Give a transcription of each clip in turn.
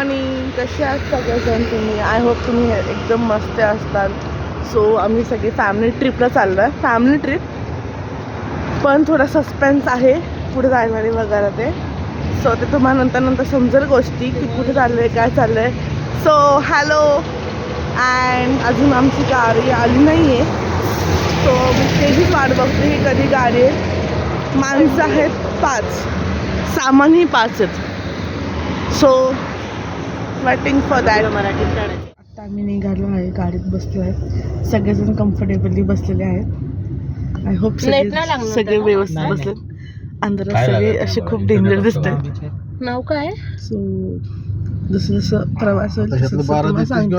Morning. कसे आहात सगळेजण तुम्ही? आय होप तुम्ही एकदम मस्त असताल. सो आम्ही सगळी फॅमिली ट्रिपला चाललो आहे. फॅमिली ट्रिप पण थोडा सस्पेन्स आहे पुढे जाणारी वगैरे ते. सो ते तुम्हाला नंतर समजेल गोष्टी की कुठे चाललं आहे, काय चाललं आहे. So hello. अँड अजून आमची गाडी आली नाही आहे. सो मी त्याचीच वाट बघते की कधी गाडी आहे. माणसं आहेत 5, सामानही 5 आहेत. So waiting for that. मराठीत काढायचं. आता आम्ही निघालो आहे, गाडीत बसलो आहे. सगळेजण कम्फर्टेबली बसलेले आहेत. आय होप सगळे व्यवस्थित बसलेत. अंधारात सगळे असे खूप डेंजर दिसत आहेत. नाव काय? सो जसं जसं प्रवास होईल तसं तुम्हाला सांगते.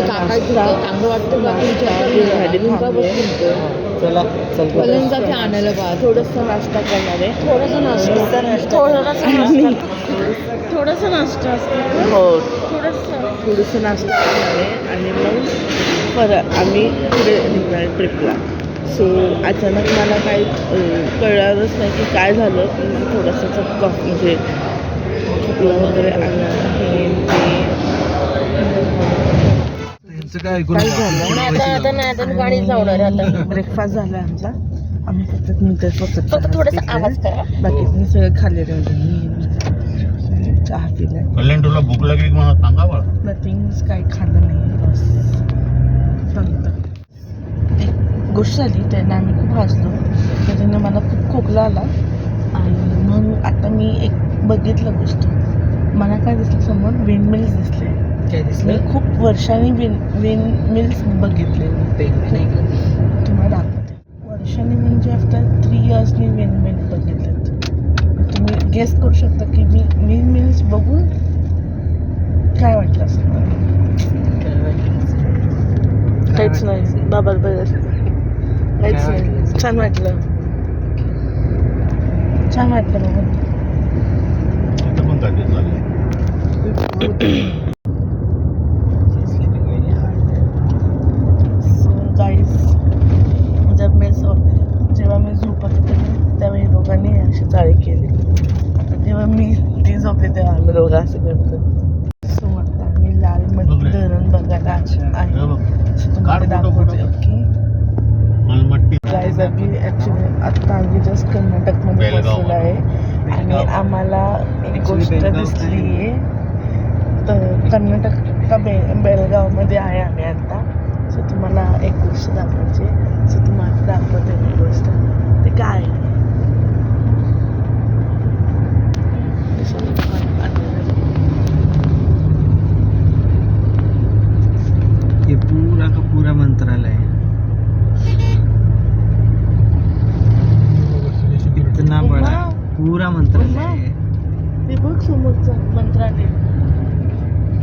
चांगलं वाटतं का तुमच्या आणायला बा थोडंसं नाश्ता करणार आहे. थोडासा नाश्ता असतो. हो, थोडंसं थोडंसं नाश्ता करणार आहे आणि मग परत आम्ही पुढे निघणार आहे ट्रिपला. सो अचानक मला काही कळणारच नाही की काय झालं. थोडंसं चक्क म्हणजे खोकला वगैरे आला हे काय झालं आता गाडी जाणार आता. ब्रेकफास्ट झाला आमचा. आम्ही फक्त थोडासा आवाज करा. बाकी तुम्ही सगळं खाल्लेलं होतं. चहा पिलाय. कल्याण तुला भूक लागली मला सांगा बा. नथिंग्स काही खाल्लं नाही. बस एक गोष्ट झाली त्याने आम्ही खूप हसलो. त्याच्याने मला खूप खोकला आला आणि मग आता मी एक बघितलं गोष्ट. मला काय दिसलं समोर विंडमिल्स दिसले. मी खूप वर्षांनी विंडमिल्स बघितले. तुम्हाला दाखवते. वर्षांनी म्हणजे आफ्टर 3 इयर्सनी विंडमिल बघितलेत. तुम्ही गेस करू शकता की मी विंडमिल्स बघून काय वाटलं असं मला. काहीच नाही बाबा बघत काहीच नाही. छान वाटलं बघून. जेव्हा मी झोपत होते तेव्हा हे दोघांनी अशी चाळी केली. आता जेव्हा मी ती झोपली तेव्हा आम्ही दोघं असं करतो. सो आता आम्ही लालमट्टी धरण बघायला आहे. तुम्हाला दाखवते. ओके गाईज ॲक्च्युली आत्ता आम्ही जस्ट कर्नाटकमध्ये पोहोचलेलो आहे आणि आम्हाला एक गोष्ट दिसली आहे. तर कर्नाटक बेळगावमध्ये आहे आम्ही आत्ता. सो तुम्हाला एक गोष्ट दाखवायची. सो तुम्हाला दाखवते एक गोष्ट. ते काय ये पूरा का पूरा मंत्रालय है. इतना बड़ा पूरा मंत्रालय है. ते बघ समोरचं मंत्रालय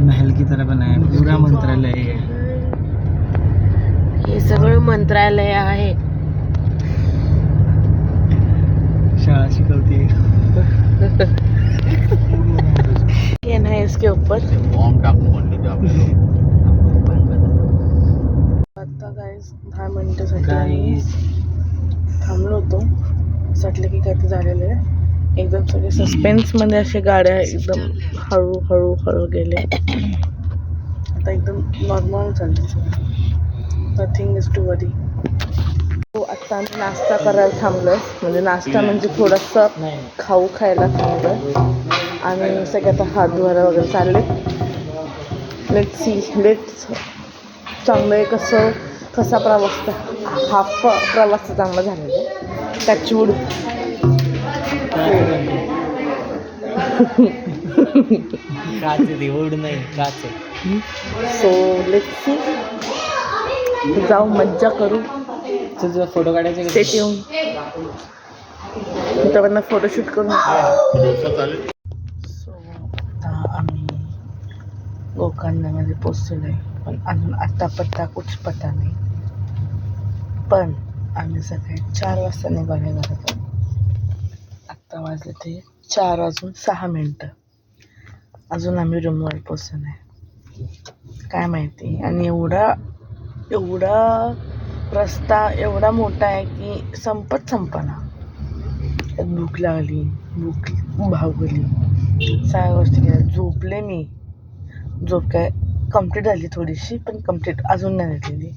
महल की तरह बनाया है. पूरा मंत्रालय है. हे सगळं मंत्रालय आहे. शाळा शिकवते. ये ना इसके ऊपर. बॉम्ब टाकून म्हणलं आपल्याला. आता गाईज 10 मिनिटासाठी थांबलो होतो. असं वाटलं की काय झालेलं आहे. एकदम सगळे सस्पेन्समध्ये अशा गाड्या एकदम हळू गेले. आता एकदम नॉर्मल चालते. नथिंग इज टू वरी. हो, आत्ता आम्ही नाश्ता करायला थांबलो. म्हणजे नाश्ता म्हणजे थोडंसं खाऊ खायला थांबलो आणि सगळे आता हात धुवायला वगैरे चालले. लेट्स चांगलं आहे. कसा प्रवास. हाफ प्रवास चांगला झालेला आहे. टचवूड. So let's see. जाऊ मज्जा करू. तुझा फोटो काढायचे. स्टेट येऊन त्यावरनं फोटोशूट करू. सो आता आम्ही गोकर्णामध्ये पोचलेलो आहे. पण अजून आता कुठच पत्ता नाही. पण आम्ही सकाळी 4 वाजता निघाले घरातून. आत्ता वाजले ते 4:06. अजून आम्ही रूमवर पोचलो नाही. काय माहिती. आणि एवढा रस्ता एवढा मोठा आहे की संपना. भूक लागली, भूक भागली. सगळ्या गोष्टी केल्या. झोपले मी. झोप काय कम्प्लीट झाली थोडीशी, पण कम्प्लीट अजून नाही झालेली.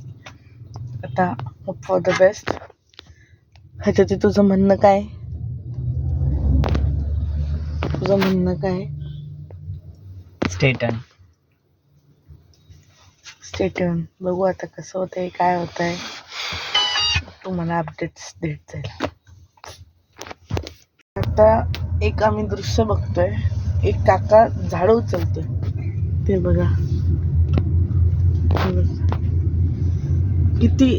आता होप फॉर द बेस्ट. ह्याच्यात तुझं म्हणणं काय? तुझं म्हणणं काय? स्टेटन. स्टेटन. बघू आता कसं होतंय, काय होतंय. तुम्हाला अपडेट्स देत जाईल. आता एक आम्ही दृश्य बघतोय. एक काका झाडं उचलतोय. ते बघा. हे बघा. किती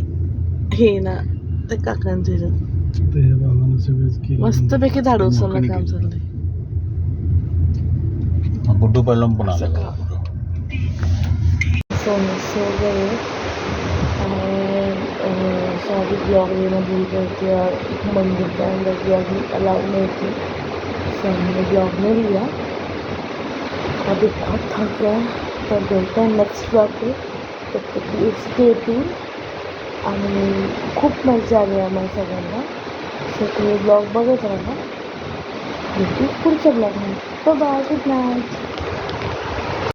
हे ना ते काकांचे मस्तपैकी झाडं उचलणं काम चाललंय. गुड्डू पडलं पण आला. सो गए शादी ब्लॉग लेना भूल गए थे और एक मंदिर के अंदर ब्लॉग अलाउड नहीं थी, सो हमने ब्लॉग नहीं लिया. अभी बहुत थक गया, तो मिलते हैं नेक्स्ट ब्लॉग पे. तब तक स्टे ट्यून. आणि खूप मजा आली आम्हाला सगळ्यांना. सो तुम्ही ब्लॉग बघत राहा. भेटू पुढच्या ब्लॉगमध्ये. Bye, good night.